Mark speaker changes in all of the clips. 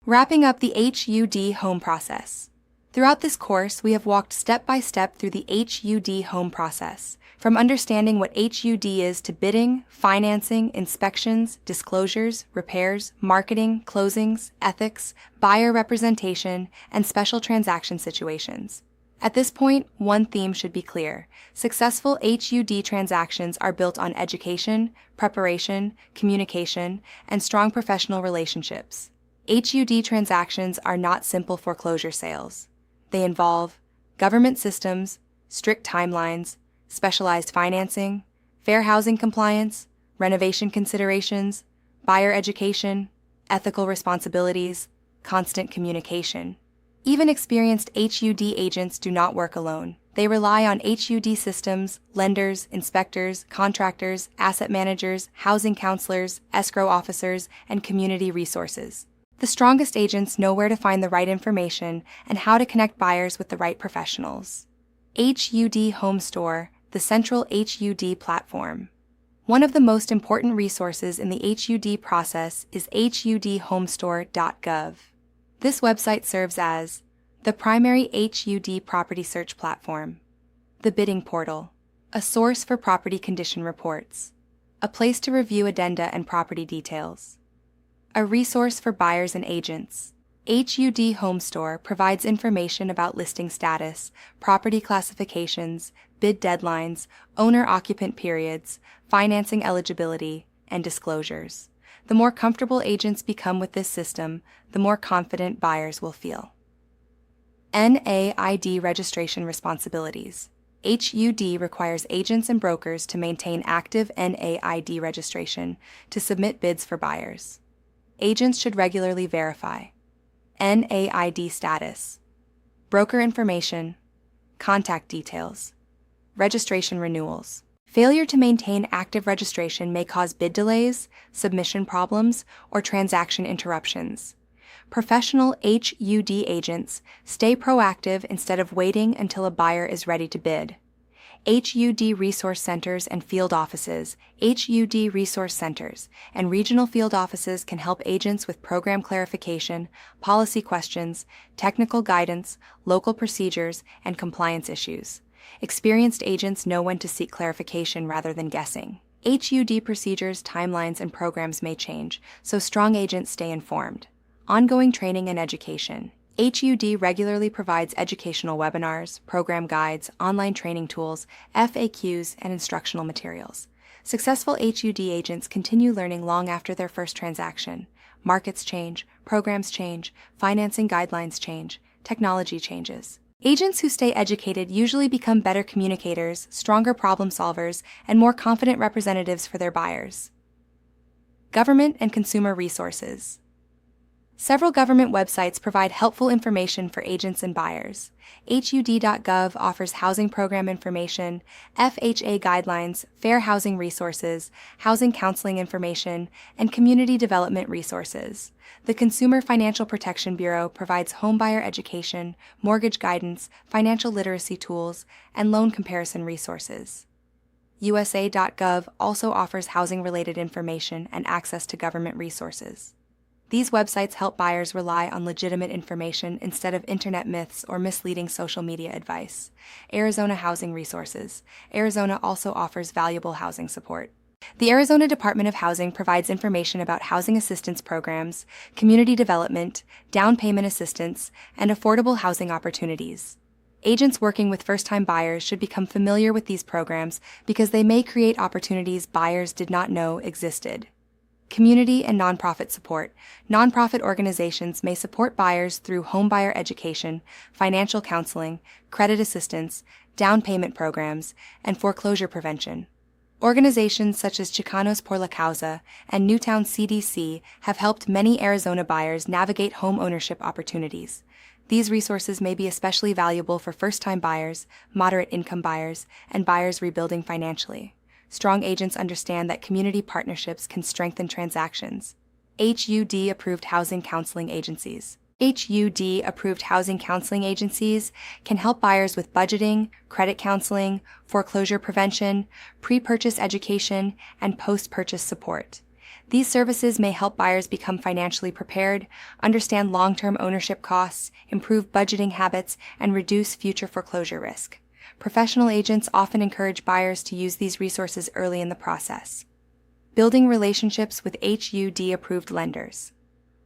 Speaker 1: Wrapping up the HUD home process. Throughout this course, we have walked step by step through the HUD home process, from understanding what HUD is to bidding, financing, inspections, disclosures, repairs, marketing, closings, ethics, buyer representation, and special transaction situations. At this point, one theme should be clear. Successful HUD transactions are built on education, preparation, communication, and strong professional relationships. HUD transactions are not simple foreclosure sales. They involve government systems, strict timelines, specialized financing, fair housing compliance, renovation considerations, buyer education, ethical responsibilities, constant communication. Even experienced HUD agents do not work alone. They rely on HUD systems, lenders, inspectors, contractors, asset managers, housing counselors, escrow officers, and community resources. The strongest agents know where to find the right information and how to connect buyers with the right professionals. HUD Home Store, the central HUD platform. One of the most important resources in the HUD process is hudhomestore.gov. This website serves as the primary HUD property search platform, the bidding portal, a source for property condition reports, a place to review addenda and property details, a resource for buyers and agents. HUD Home Store provides information about listing status, property classifications, bid deadlines, owner-occupant periods, financing eligibility, and disclosures. The more comfortable agents become with this system, the more confident buyers will feel. NAID registration responsibilities. HUD requires agents and brokers to maintain active NAID registration to submit bids for buyers. Agents should regularly verify NAID status, broker information, contact details, registration renewals. Failure to maintain active registration may cause bid delays, submission problems, or transaction interruptions. Professional HUD agents stay proactive instead of waiting until a buyer is ready to bid. HUD resource centers and field offices. HUD resource centers and regional field offices can help agents with program clarification, policy questions, technical guidance, local procedures, and compliance issues. Experienced agents know when to seek clarification rather than guessing. HUD procedures, timelines, and programs may change, so strong agents stay informed. Ongoing training and education. HUD regularly provides educational webinars, program guides, online training tools, FAQs, and instructional materials. Successful HUD agents continue learning long after their first transaction. Markets change, programs change, financing guidelines change, technology changes. Agents who stay educated usually become better communicators, stronger problem solvers, and more confident representatives for their buyers. Government and consumer resources. Several government websites provide helpful information for agents and buyers. HUD.gov offers housing program information, FHA guidelines, fair housing resources, housing counseling information, and community development resources. The Consumer Financial Protection Bureau provides homebuyer education, mortgage guidance, financial literacy tools, and loan comparison resources. USA.gov also offers housing-related information and access to government resources. These websites help buyers rely on legitimate information instead of internet myths or misleading social media advice. Arizona Housing Resources. Arizona also offers valuable housing support. The Arizona Department of Housing provides information about housing assistance programs, community development, down payment assistance, and affordable housing opportunities. Agents working with first-time buyers should become familiar with these programs because they may create opportunities buyers did not know existed. Community and nonprofit support. Nonprofit organizations may support buyers through homebuyer education, financial counseling, credit assistance, down payment programs, and foreclosure prevention. Organizations such as Chicanos por la Causa and Newtown CDC have helped many Arizona buyers navigate home ownership opportunities. These resources may be especially valuable for first-time buyers, moderate-income buyers, and buyers rebuilding financially. Strong agents understand that community partnerships can strengthen transactions. HUD-approved housing counseling agencies. HUD-approved housing counseling agencies can help buyers with budgeting, credit counseling, foreclosure prevention, pre-purchase education, and post-purchase support. These services may help buyers become financially prepared, understand long-term ownership costs, improve budgeting habits, and reduce future foreclosure risk. Professional agents often encourage buyers to use these resources early in the process. Building relationships with HUD-approved lenders.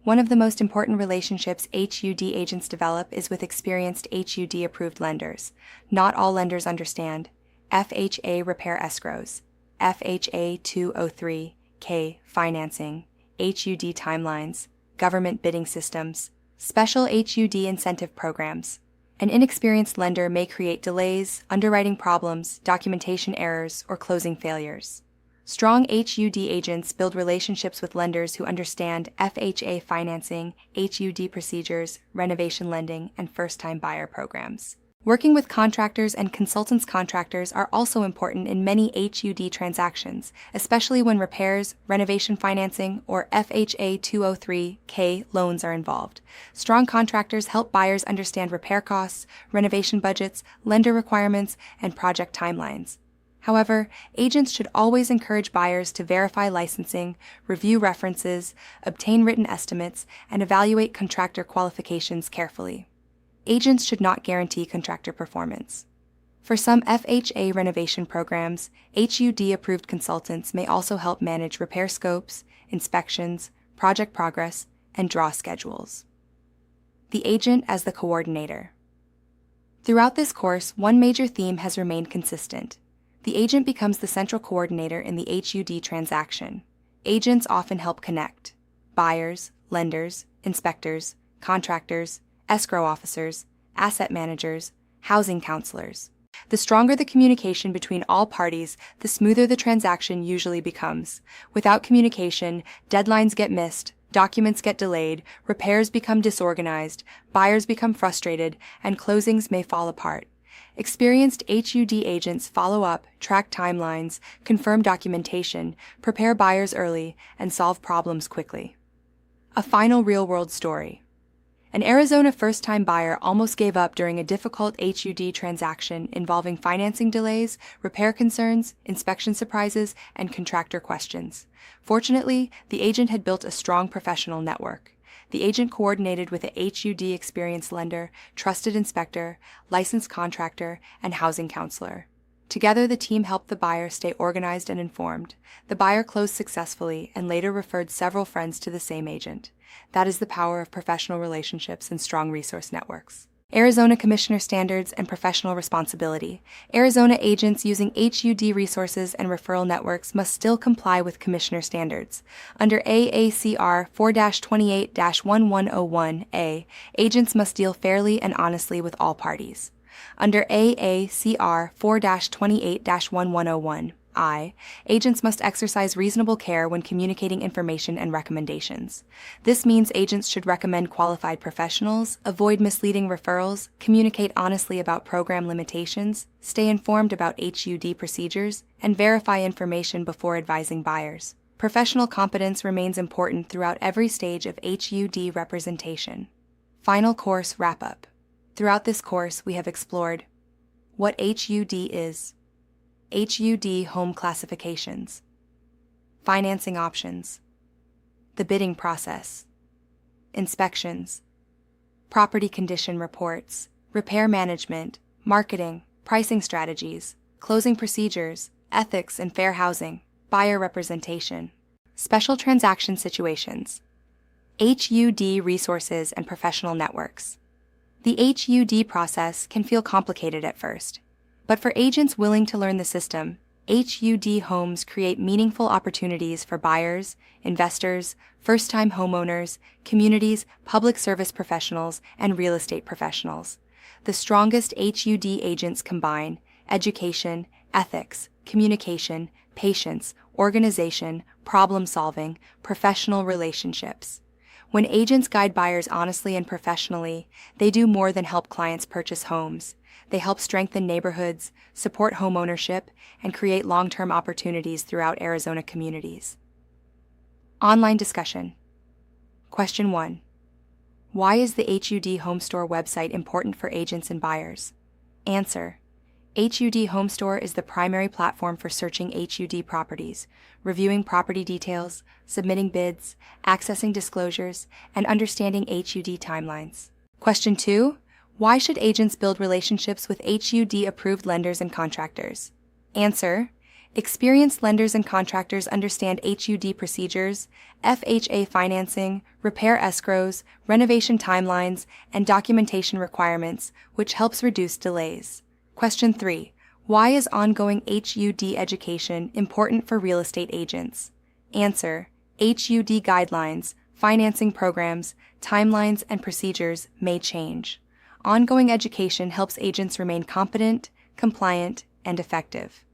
Speaker 1: One of the most important relationships HUD agents develop is with experienced HUD-approved lenders. Not all lenders understand FHA repair escrows, FHA 203K financing, HUD timelines, government bidding systems, special HUD incentive programs. An inexperienced lender may create delays, underwriting problems, documentation errors, or closing failures. Strong HUD agents build relationships with lenders who understand FHA financing, HUD procedures, renovation lending, and first-time buyer programs. Working with contractors and consultants contractors are also important in many HUD transactions, especially when repairs, renovation financing, or FHA 203K loans are involved. Strong contractors help buyers understand repair costs, renovation budgets, lender requirements, and project timelines. However, agents should always encourage buyers to verify licensing, review references, obtain written estimates, and evaluate contractor qualifications carefully. Agents should not guarantee contractor performance. For some FHA renovation programs, HUD-approved consultants may also help manage repair scopes, inspections, project progress, and draw schedules. The agent as the coordinator. Throughout this course, one major theme has remained consistent. The agent becomes the central coordinator in the HUD transaction. Agents often help connect buyers, lenders, inspectors, contractors, escrow officers, asset managers, housing counselors. The stronger the communication between all parties, the smoother the transaction usually becomes. Without communication, deadlines get missed, documents get delayed, repairs become disorganized, buyers become frustrated, and closings may fall apart. Experienced HUD agents follow up, track timelines, confirm documentation, prepare buyers early, and solve problems quickly. A final real-world story. An Arizona first-time buyer almost gave up during a difficult HUD transaction involving financing delays, repair concerns, inspection surprises, and contractor questions. Fortunately, the agent had built a strong professional network. The agent coordinated with a HUD experienced lender, trusted inspector, licensed contractor, and housing counselor. Together, the team helped the buyer stay organized and informed. The buyer closed successfully and later referred several friends to the same agent. That is the power of professional relationships and strong resource networks. Arizona Commissioner Standards and Professional Responsibility. Arizona agents using HUD resources and referral networks must still comply with Commissioner Standards. Under AACR 4-28-1101A, agents must deal fairly and honestly with all parties. Under AACR 4-28-1101I, agents must exercise reasonable care when communicating information and recommendations. This means agents should recommend qualified professionals, avoid misleading referrals, communicate honestly about program limitations, stay informed about HUD procedures, and verify information before advising buyers. Professional competence remains important throughout every stage of HUD representation. Final course wrap-up. Throughout this course, we have explored what HUD is, HUD home classifications, financing options, the bidding process, inspections, property condition reports, repair management, marketing, pricing strategies, closing procedures, ethics and fair housing, buyer representation, special transaction situations, HUD resources and professional networks. The HUD process can feel complicated at first, but for agents willing to learn the system, HUD homes create meaningful opportunities for buyers, investors, first-time homeowners, communities, public service professionals, and real estate professionals. The strongest HUD agents combine education, ethics, communication, patience, organization, problem-solving, professional relationships. When agents guide buyers honestly and professionally, they do more than help clients purchase homes. They help strengthen neighborhoods, support homeownership, and create long-term opportunities throughout Arizona communities. Online discussion. Question 1. Why is the HUD Home Store website important for agents and buyers? Answer. HUD Home Store is the primary platform for searching HUD properties, reviewing property details, submitting bids, accessing disclosures, and understanding HUD timelines. Question 2. Why should agents build relationships with HUD-approved lenders and contractors? Answer. Experienced lenders and contractors understand HUD procedures, FHA financing, repair escrows, renovation timelines, and documentation requirements, which helps reduce delays. Question 3. Why is ongoing HUD education important for real estate agents? Answer. HUD guidelines, financing programs, timelines, and procedures may change. Ongoing education helps agents remain competent, compliant, and effective.